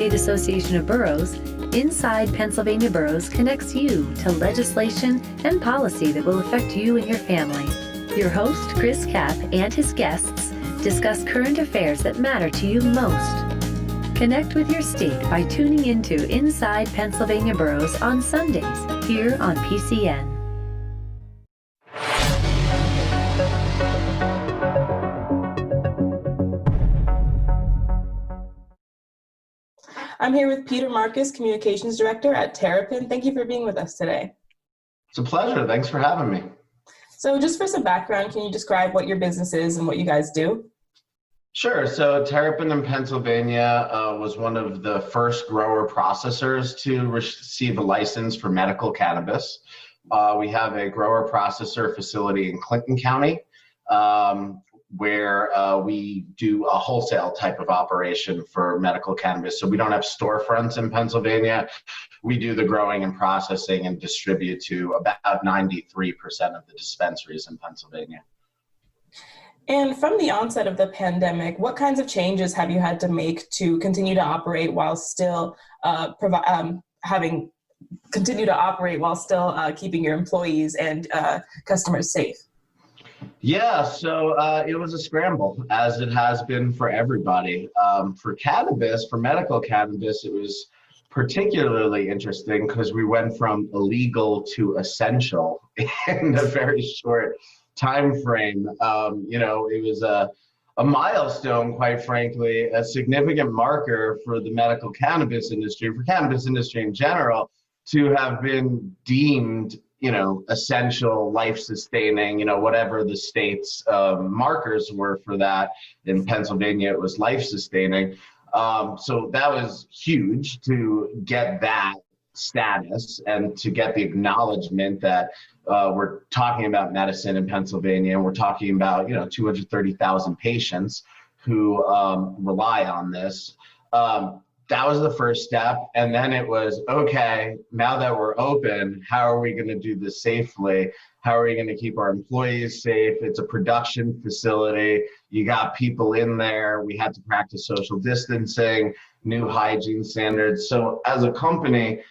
State Association of Boroughs, Inside Pennsylvania Boroughs connects you to legislation and policy that will affect you and your family. Your host, Chris Kapp, and his guests discuss current affairs that matter to you most. Connect with your state by tuning into Inside Pennsylvania Boroughs on Sundays here on PCN. I'm here with Peter Marcus, Communications Director at Terrapin. Thank you for being with us today. It's a pleasure. Thanks for having me. So just for some background, can you describe what your business is and what you guys do? Sure. So Terrapin in Pennsylvania was one of the first grower processors to receive a license for medical cannabis. We have a grower processor facility in Clinton County, where we do a wholesale type of operation for medical cannabis. So we don't have storefronts in Pennsylvania. We do the growing and processing and distribute to about 93% of the dispensaries in Pennsylvania. And from the onset of the pandemic, what kinds of changes have you had to make to continue to operate while still keeping your employees and customers safe? Yeah, so it was a scramble, as it has been for everybody. For cannabis, for medical cannabis, it was particularly interesting because we went from illegal to essential in a very short time frame. It was a milestone, quite frankly, a significant marker for the medical cannabis industry, for cannabis industry in general, to have been deemed essential, life-sustaining, whatever the state's markers were for that. In Pennsylvania, it was life-sustaining. So that was huge to get that status and to get the acknowledgement that we're talking about medicine in Pennsylvania, and we're talking about 230,000 patients who rely on this. That was the first step. And then it was, okay, now that we're open, how are we going to do this safely? How are we going to keep our employees safe? It's a production facility. You got people in there. We had to practice social distancing, new hygiene standards. So as a company,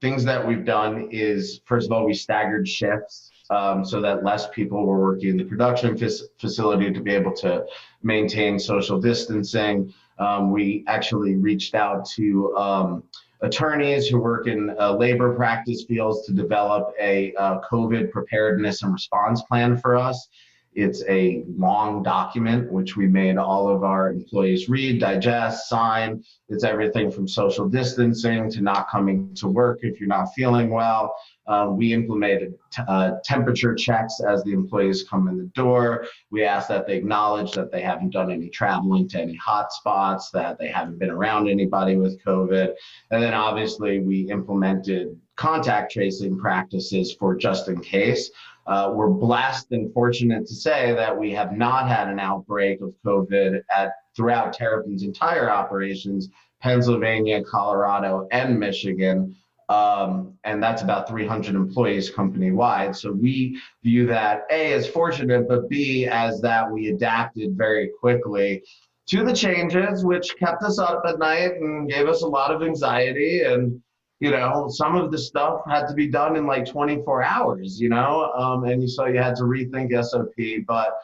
things that we've done is, first of all, we staggered shifts so that less people were working in the production facility to be able to maintain social distancing. We actually reached out to attorneys who work in labor practice fields to develop a COVID preparedness and response plan for us. It's a long document, which we made all of our employees read, digest, sign. It's everything from social distancing to not coming to work if you're not feeling well. We implemented temperature checks as the employees come in the door. We ask that they acknowledge that they haven't done any traveling to any hot spots, that they haven't been around anybody with COVID. And then obviously we implemented contact tracing practices for just in case. We're blessed and fortunate to say that we have not had an outbreak of COVID throughout Terrapin's entire operations, Pennsylvania, Colorado, and Michigan. And that's about 300 employees company-wide. So we view that, A, as fortunate, but B, as that we adapted very quickly to the changes, which kept us up at night and gave us a lot of anxiety. And some of the stuff had to be done in like 24 hours, and so you had to rethink SOP, but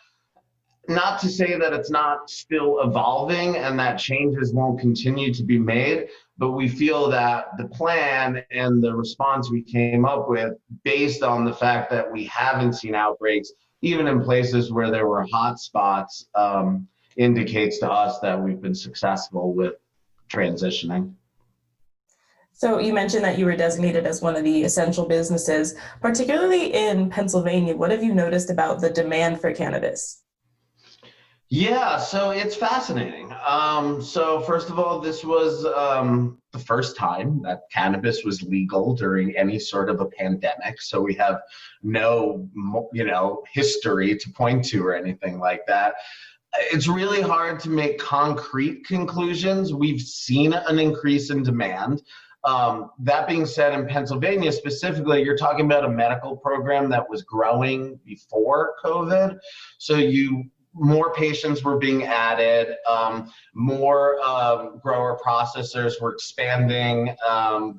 not to say that it's not still evolving and that changes won't continue to be made, but we feel that the plan and the response we came up with, based on the fact that we haven't seen outbreaks, even in places where there were hot spots, indicates to us that we've been successful with transitioning. So you mentioned that you were designated as one of the essential businesses, particularly in Pennsylvania. What have you noticed about the demand for cannabis? Yeah, so it's fascinating. So first of all, this was the first time that cannabis was legal during any sort of a pandemic. So we have no, history to point to or anything like that. It's really hard to make concrete conclusions. We've seen an increase in demand. That being said, in Pennsylvania specifically, you're talking about a medical program that was growing before COVID. So you more patients were being added, more grower processors were expanding,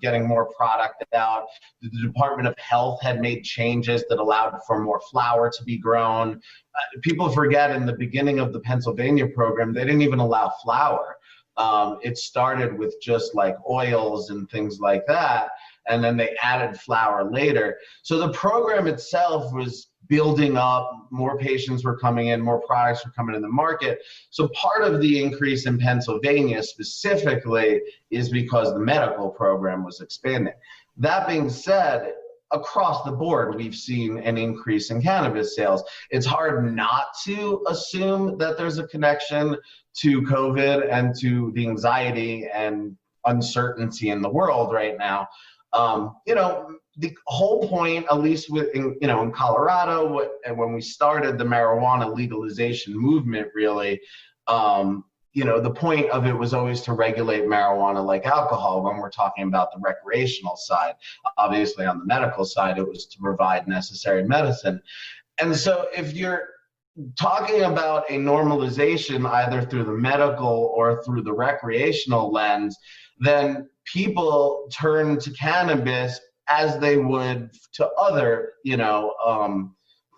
getting more product out. The Department of Health had made changes that allowed for more flower to be grown. People forget in the beginning of the Pennsylvania program, they didn't even allow flower. It started with just like oils and things like that, and then they added flower later. So the program itself was building up, more patients were coming in, more products were coming in the market. So part of the increase in Pennsylvania specifically is because the medical program was expanding. That being said, across the board, we've seen an increase in cannabis sales. It's hard not to assume that there's a connection to COVID and to the anxiety and uncertainty in the world right now. The whole point, at least in Colorado, and when we started the marijuana legalization movement, really, the point of it was always to regulate marijuana like alcohol when we're talking about the recreational side. Obviously, on the medical side, it was to provide necessary medicine. And so if you're talking about a normalization either through the medical or through the recreational lens, then people turn to cannabis as they would to other,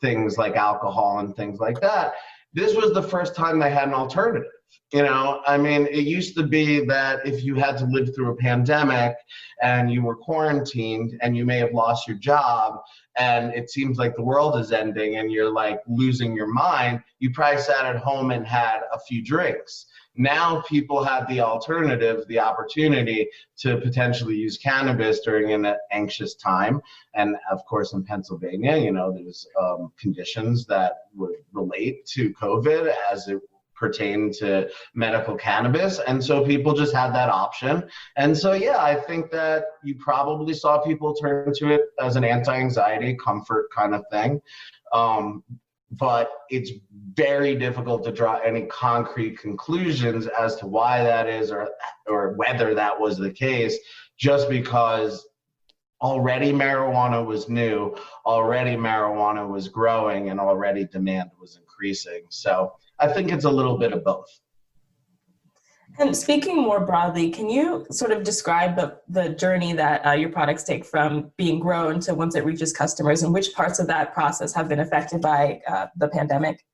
things like alcohol and things like that. This was the first time they had an alternative. It used to be that if you had to live through a pandemic and you were quarantined and you may have lost your job and it seems like the world is ending and you're like losing your mind, you probably sat at home and had a few drinks. Now people have the alternative, the opportunity to potentially use cannabis during an anxious time. And of course, in Pennsylvania, there's conditions that would relate to COVID as it pertained to medical cannabis. And so people just had that option. And so, yeah, I think that you probably saw people turn to it as an anti-anxiety comfort kind of thing. But it's very difficult to draw any concrete conclusions as to why that is or whether that was the case, just because already marijuana was new, already marijuana was growing, and already demand was increasing. So I think it's a little bit of both. And speaking more broadly, can you sort of describe the journey that your products take from being grown to once it reaches customers, and which parts of that process have been affected by the pandemic?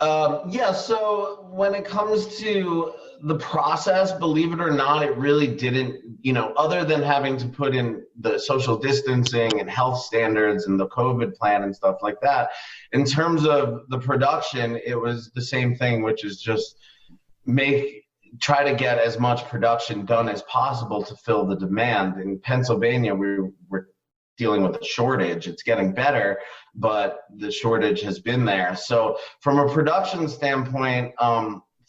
So when it comes to the process, believe it or not, it really didn't, other than having to put in the social distancing and health standards and the COVID plan and stuff like that, in terms of the production, it was the same thing, which is just try to get as much production done as possible to fill the demand. In Pennsylvania, we're dealing with a shortage. It's getting better, but the shortage has been there. So from a production standpoint,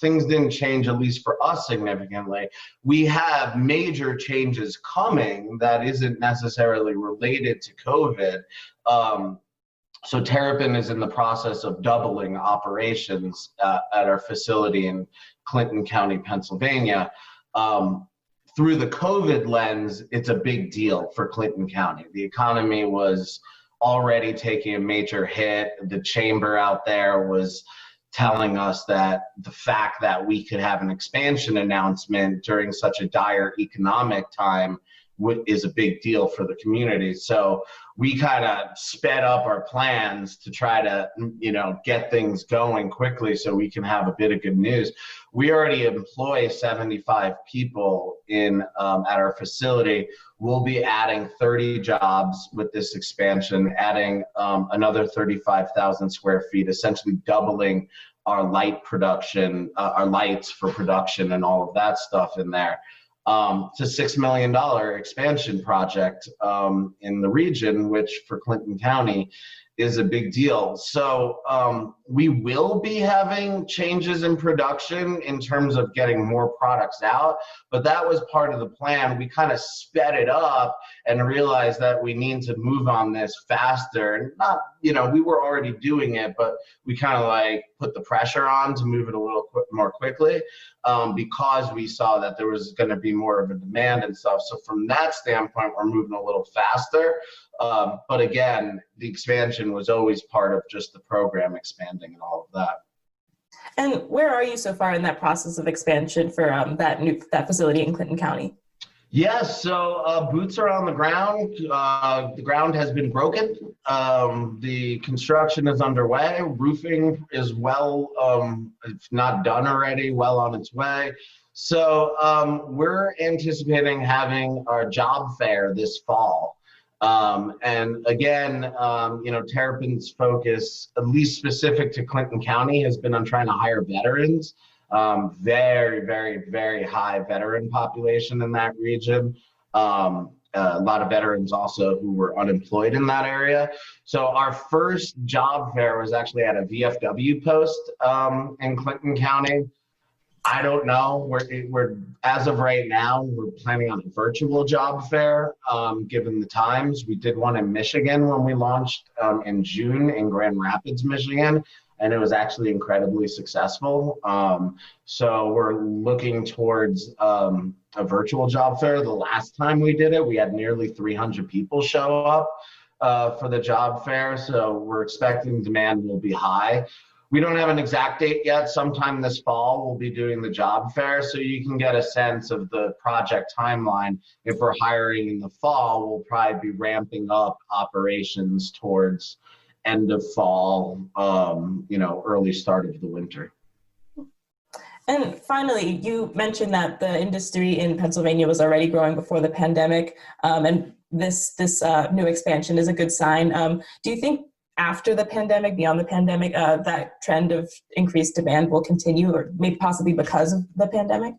things didn't change, at least for us, significantly. We have major changes coming that isn't necessarily related to COVID. So Terrapin is in the process of doubling operations at our facility in Clinton County, Pennsylvania. Through the COVID lens, it's a big deal for Clinton County. The economy was already taking a major hit. The chamber out there was telling us that the fact that we could have an expansion announcement during such a dire economic time is a big deal for the community. So we kind of sped up our plans to try to, get things going quickly so we can have a bit of good news. We already employ 75 people at our facility. We'll be adding 30 jobs with this expansion, adding another 35,000 square feet, essentially doubling our light production, our lights for production and all of that stuff in there. It's a $6 million expansion project in the region, which for Clinton County is a big deal. So we will be having changes in production in terms of getting more products out, but that was part of the plan. We kind of sped it up and realized that we need to move on this faster. And not, we were already doing it, but we kind of put the pressure on to move it a little more quickly because we saw that there was going to be more of a demand and stuff. So from that standpoint, we're moving a little faster. But again, the expansion was always part of just the program expansion. branding and all of that. And where are you so far in that process of expansion for that facility in Clinton County? Yes, so boots are on the ground. The ground has been broken. The construction is underway. Roofing is well, if not done already, well on its way. So we're anticipating having our job fair this fall. And again, Terrapin's focus, at least specific to Clinton County, has been on trying to hire veterans. Very, very, very high veteran population in that region. A lot of veterans also who were unemployed in that area. So our first job fair was actually at a VFW post in Clinton County. I don't know. We're as of right now, we're planning on a virtual job fair, given the times. We did one in Michigan when we launched in June in Grand Rapids, Michigan, and it was actually incredibly successful. So we're looking towards a virtual job fair. The last time we did it, we had nearly 300 people show up for the job fair. So we're expecting demand will be high. We don't have an exact date yet. Sometime this fall, we'll be doing the job fair, so you can get a sense of the project timeline. If we're hiring in the fall, we'll probably be ramping up operations towards end of fall, early start of the winter. And finally, you mentioned that the industry in Pennsylvania was already growing before the pandemic, and this new expansion is a good sign. Do you think after the pandemic, beyond the pandemic, that trend of increased demand will continue, or maybe possibly because of the pandemic?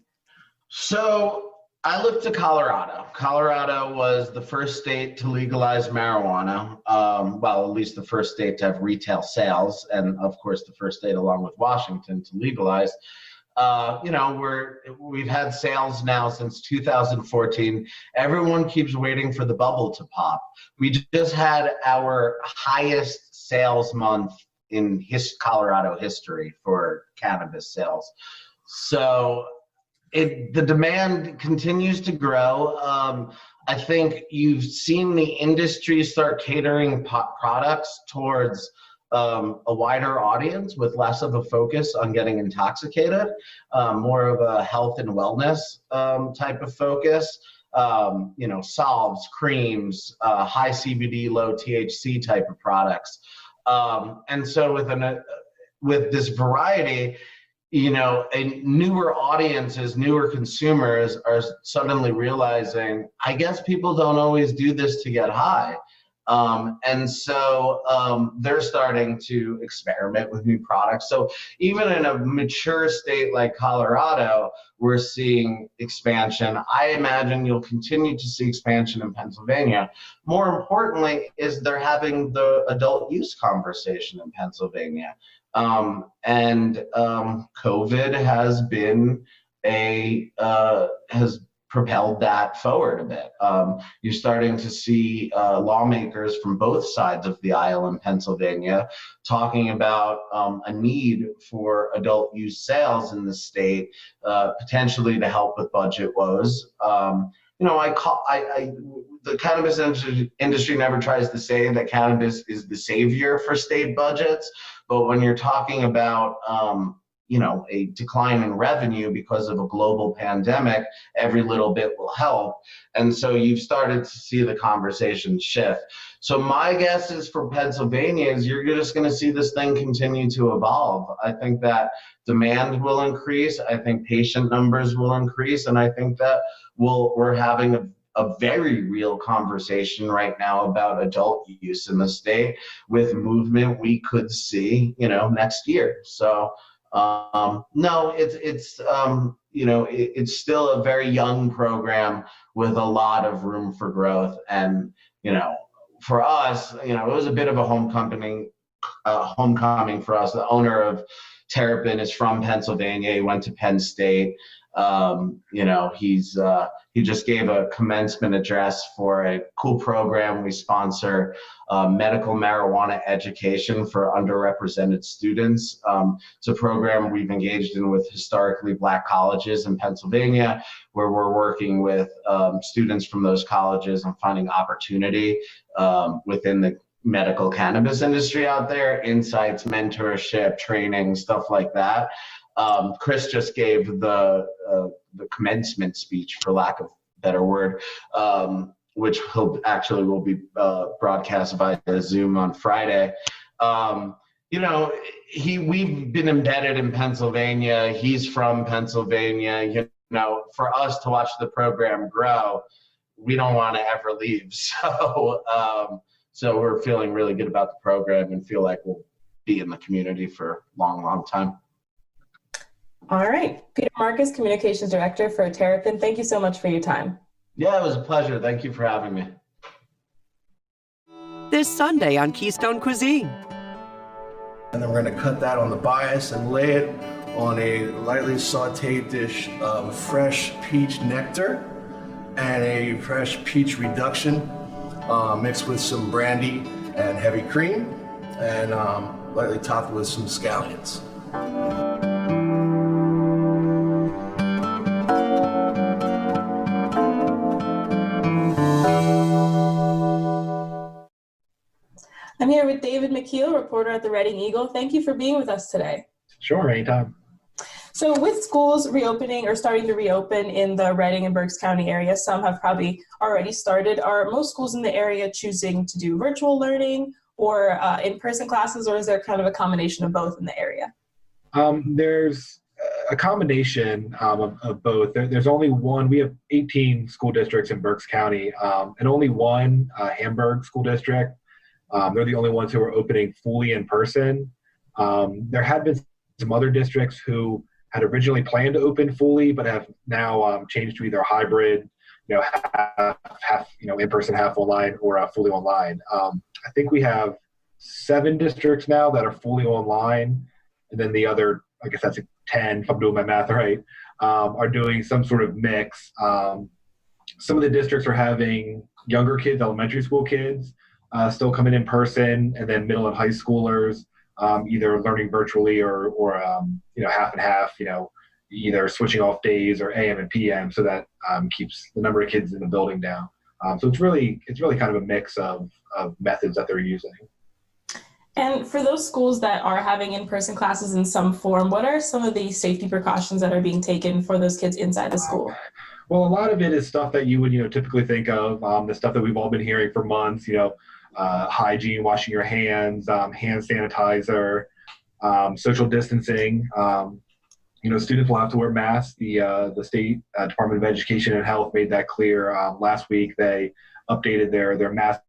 So I looked to Colorado. Colorado was the first state to legalize marijuana. Well, at least the first state to have retail sales, and of course the first state along with Washington to legalize. We've had sales now since 2014. Everyone keeps waiting for the bubble to pop. We just had our highest sales month in Colorado history for cannabis sales. So the demand continues to grow. I think you've seen the industry start catering products towards a wider audience with less of a focus on getting intoxicated, more of a health and wellness type of focus. Solves, creams, high CBD, low THC type of products. And so with this variety, newer audiences, newer consumers are suddenly realizing, I guess people don't always do this to get high. And so they're starting to experiment with new products. So even in a mature state like Colorado, we're seeing expansion. I imagine you'll continue to see expansion in Pennsylvania. More importantly, is they're having the adult use conversation in Pennsylvania. COVID has been has propelled that forward a bit. You're starting to see lawmakers from both sides of the aisle in Pennsylvania talking about a need for adult use sales in the state, potentially to help with budget woes. The cannabis industry never tries to say that cannabis is the savior for state budgets, but when you're talking about a decline in revenue because of a global pandemic, every little bit will help. And so you've started to see the conversation shift. So my guess is for Pennsylvania is you're just going to see this thing continue to evolve. I think that demand will increase. I think patient numbers will increase. And I think that we're having a very real conversation right now about adult use in the state with movement we could see, next year. So no, it's still a very young program with a lot of room for growth. And, for us, it was a bit of a homecoming for us. The owner of Terrapin is from Pennsylvania. He went to Penn State. He just gave a commencement address for a cool program. We sponsor medical marijuana education for underrepresented students. It's a program we've engaged in with historically Black colleges in Pennsylvania, where we're working with students from those colleges and finding opportunity within the medical cannabis industry out there, insights, mentorship, training, stuff like that. Chris just gave the commencement speech, for lack of a better word, which will be broadcast via Zoom on Friday. We've been embedded in Pennsylvania. He's from Pennsylvania. For us to watch the program grow, we don't want to ever leave. So we're feeling really good about the program and feel like we'll be in the community for a long, long time. All right. Peter Marcus, Communications Director for Terrapin. Thank you so much for your time. Yeah, it was a pleasure. Thank you for having me. This Sunday on Keystone Cuisine. And then we're going to cut that on the bias and lay it on a lightly sauteed dish of fresh peach nectar and a fresh peach reduction mixed with some brandy and heavy cream and lightly topped with some scallions. I'm here with David Mekeel, reporter at the Reading Eagle. Thank you for being with us today. Sure, anytime. So with schools reopening or starting to reopen in the Reading and Berks County area, some have probably already started. Are most schools in the area choosing to do virtual learning or in-person classes, or is there kind of a combination of both in the area? There's a combination of both. There's only one. We have 18 school districts in Berks County, and only one, Hamburg School District. They're the only ones who are opening fully in person. There had been some other districts who had originally planned to open fully, but have now changed to either hybrid, half in person, half online, or fully online. I think we have 7 districts now that are fully online, and then the other, I guess that's 10, if I'm doing my math right, are doing some sort of mix. Some of the districts are having younger kids, elementary school kids, still coming in person, and then middle and high schoolers either learning virtually or half and half, either switching off days or AM and PM, so that keeps the number of kids in the building down. So it's really kind of a mix of methods that they're using. And for those schools that are having in-person classes in some form, what are some of the safety precautions that are being taken for those kids inside the school? Well, a lot of it is stuff that you would typically think of, the stuff that we've all been hearing for months, hygiene, washing your hands, hand sanitizer, social distancing. Students will have to wear masks. The State Department of Education and Health made that clear last week. They updated their mask.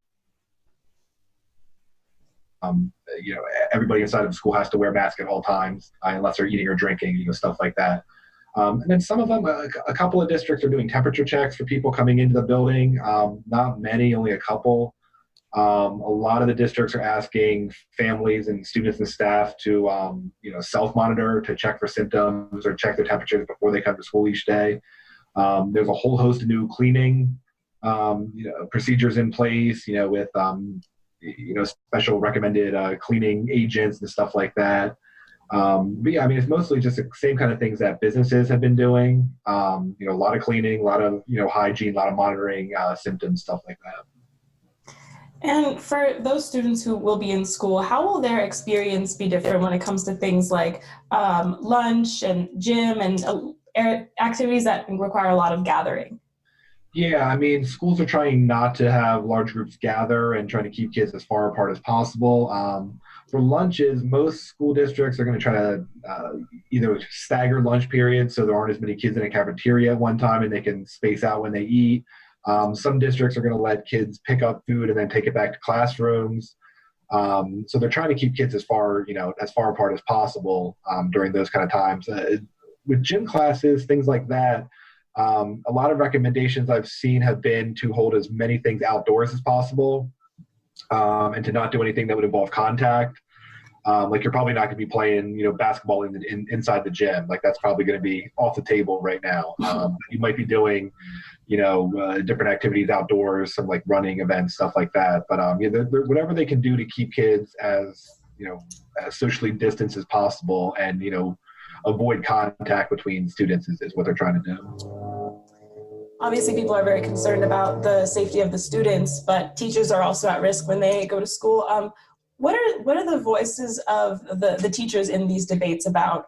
Everybody inside of the school has to wear a mask at all times, unless they're eating or drinking, stuff like that. And then some of them, a couple of districts are doing temperature checks for people coming into the building. Not many, only a couple. A lot of the districts are asking families and students and staff to, self-monitor, to check for symptoms or check their temperatures before they come to school each day. There's a whole host of new cleaning, procedures in place, with, special recommended cleaning agents and stuff like that. But yeah, it's mostly just the same kind of things that businesses have been doing. A lot of cleaning, a lot of, hygiene, a lot of monitoring symptoms, stuff like that. And for those students who will be in school, how will their experience be different when it comes to things like lunch and gym and activities that require a lot of gathering? Yeah, schools are trying not to have large groups gather and trying to keep kids as far apart as possible. For lunches, most school districts are going to try to either stagger lunch periods so there aren't as many kids in a cafeteria at one time and they can space out when they eat. Some districts are going to let kids pick up food and then take it back to classrooms. So they're trying to keep kids as far apart as possible during those kind of times. With gym classes, things like that, a lot of recommendations I've seen have been to hold as many things outdoors as possible and to not do anything that would involve contact. Like you're probably not going to be playing, basketball inside the gym. Like that's probably going to be off the table right now. You might be doing, different activities outdoors, some like running events, stuff like that. But whatever they can do to keep kids as socially distanced as possible and avoid contact between students is what they're trying to do. obviously people are very concerned about the safety of the students, but teachers are also at risk when they go to school. What are the voices of the teachers in these debates about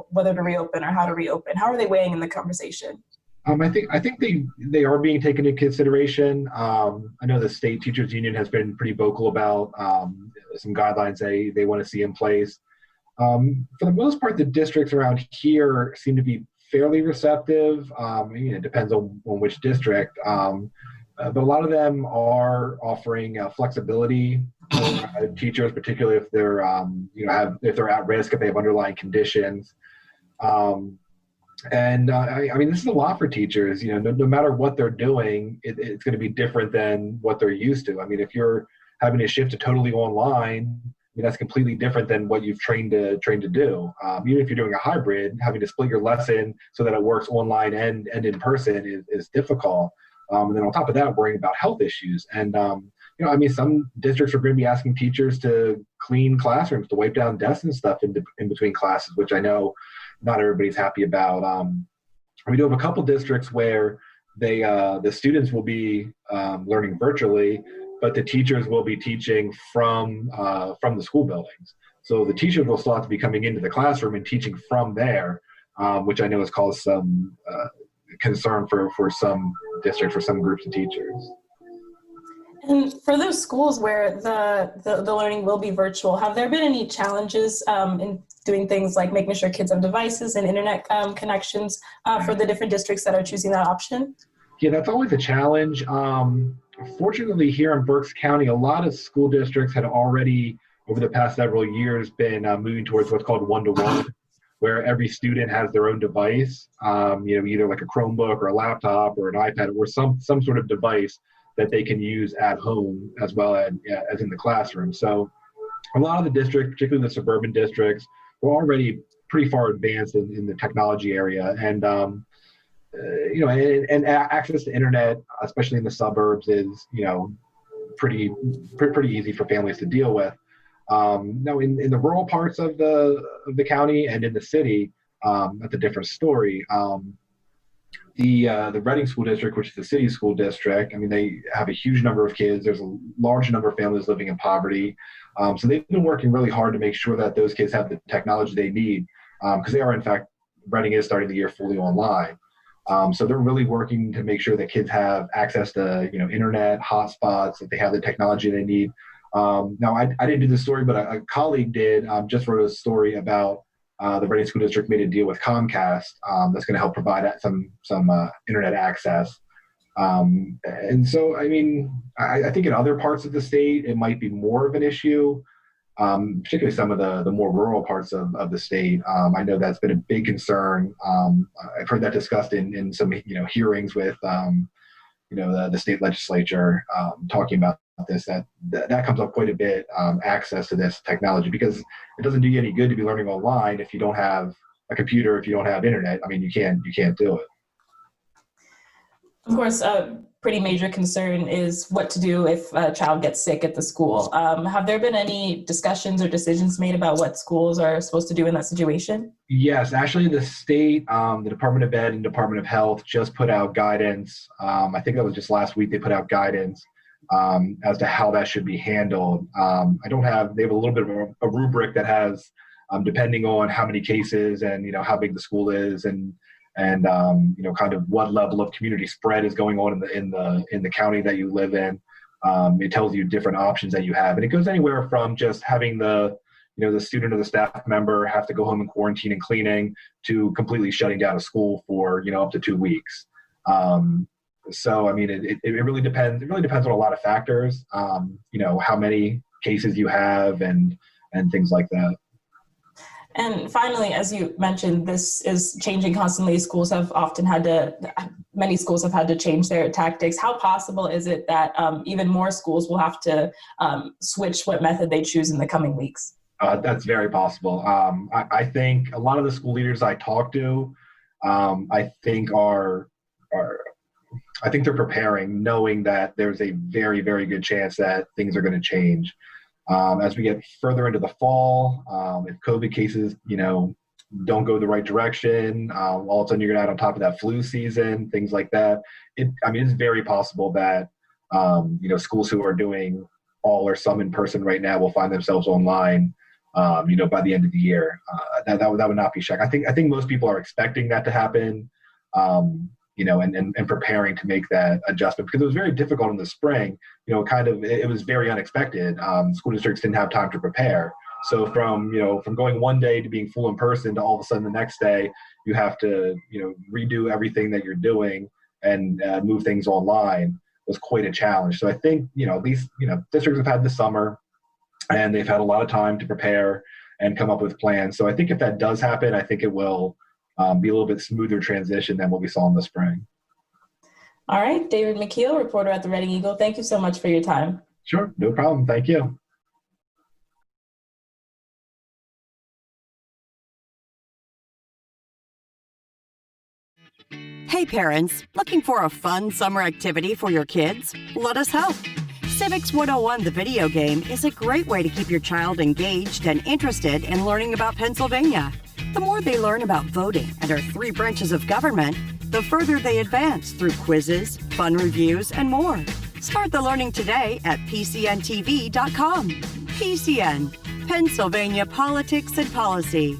whether to reopen or how to reopen? How are they weighing in the conversation? I think they are being taken into consideration. I know the state teachers union has been pretty vocal about some guidelines they want to see in place. For the most part, the districts around here seem to be fairly receptive. It depends on which district, but a lot of them are offering flexibility for teachers, particularly if they're if they're at risk, if they have underlying conditions. I mean, this is a lot for teachers. No matter what they're doing, it's going to be different than what they're used to. I mean, if you're having to shift to totally online, that's completely different than what you've trained to do. Even if you're doing a hybrid, having to split your lesson so that it works online and in person is difficult. And then on top of that, worrying about health issues. And I mean, some districts are going to be asking teachers to clean classrooms, to wipe down desks and stuff in between classes, which I know not everybody's happy about. We do have a couple districts where the students will be learning virtually, but the teachers will be teaching from the school buildings. So the teachers will still have to be coming into the classroom and teaching from there, which I know has caused some concern for some districts, for some groups of teachers. And for those schools where the learning will be virtual, have there been any challenges in doing things like making sure kids have devices and internet connections for the different districts that are choosing that option? Yeah, that's always a challenge. Fortunately, here in Berks County, a lot of school districts had already, over the past several years, been moving towards what's called one-to-one, where every student has their own device, either like a Chromebook or a laptop or an iPad or some sort of device that they can use at home as well as in the classroom. So a lot of the districts, particularly the suburban districts, were already pretty far advanced in the technology area. And and access to internet, especially in the suburbs, is pretty easy for families to deal with. Now, in the rural parts of the county and in the city, that's a different story. The Reading School District, which is the city school district, I mean, they have a huge number of kids. There's a large number of families living in poverty. So they've been working really hard to make sure that those kids have the technology they need, because they are, in fact, Reading is starting the year fully online. So they're really working to make sure that kids have access to, internet, hotspots, that they have the technology they need. Now, I didn't do this story, but a colleague did, just wrote a story about the Reading School District made a deal with Comcast that's going to help provide some internet access. And so, I mean, I think in other parts of the state, it might be more of an issue, particularly some of the more rural parts of the state. I know that's been a big concern. I've heard that discussed in some hearings with the state legislature talking about this. That comes up quite a bit, access to this technology, because it doesn't do you any good to be learning online if you don't have a computer, if you don't have internet. I mean, you can't do it. Of course, a pretty major concern is what to do if a child gets sick at the school. Have there been any discussions or decisions made about what schools are supposed to do in that situation? Yes, actually the state, the Department of Ed and Department of Health just put out guidance. I think that was just last week they put out guidance as to how that should be handled. They have a little bit of a rubric that has, depending on how many cases and, how big the school is and kind of what level of community spread is going on in the county that you live in. It tells you different options that you have, and it goes anywhere from just having the student or the staff member have to go home and quarantine and cleaning to completely shutting down a school for up to 2 weeks. So I mean, it really depends. It really depends on a lot of factors. How many cases you have and things like that. And finally, as you mentioned, this is changing constantly. Many schools have had to change their tactics. How possible is it that even more schools will have to switch what method they choose in the coming weeks? That's very possible. I think a lot of the school leaders I talk to, I think they're preparing, knowing that there's a very, very good chance that things are going to change. As we get further into the fall, if COVID cases, don't go the right direction. All of a sudden you're going to add on top of that flu season, things like that. It's very possible that, schools who are doing all or some in person right now will find themselves online, by the end of the year. That would not be shocked. I think most people are expecting that to happen, and preparing to make that adjustment, because it was very difficult in the spring. It was very unexpected. School districts didn't have time to prepare. So from going one day to being full in person to all of a sudden the next day, you have to, redo everything that you're doing and move things online was quite a challenge. So I think, these, districts have had the summer and they've had a lot of time to prepare and come up with plans. So I think if that does happen, I think it will be a little bit smoother transition than what we saw in the spring. All right, David Mekeel, reporter at the Reading Eagle. Thank you so much for your time. Sure, no problem. Thank you. Hey parents, looking for a fun summer activity for your kids? Let us help. Civics 101, the video game, is a great way to keep your child engaged and interested in learning about Pennsylvania. The more they learn about voting and our 3 branches of government, the further they advance through quizzes, fun reviews, and more. Start the learning today at pcntv.com. PCN, Pennsylvania Politics and Policy.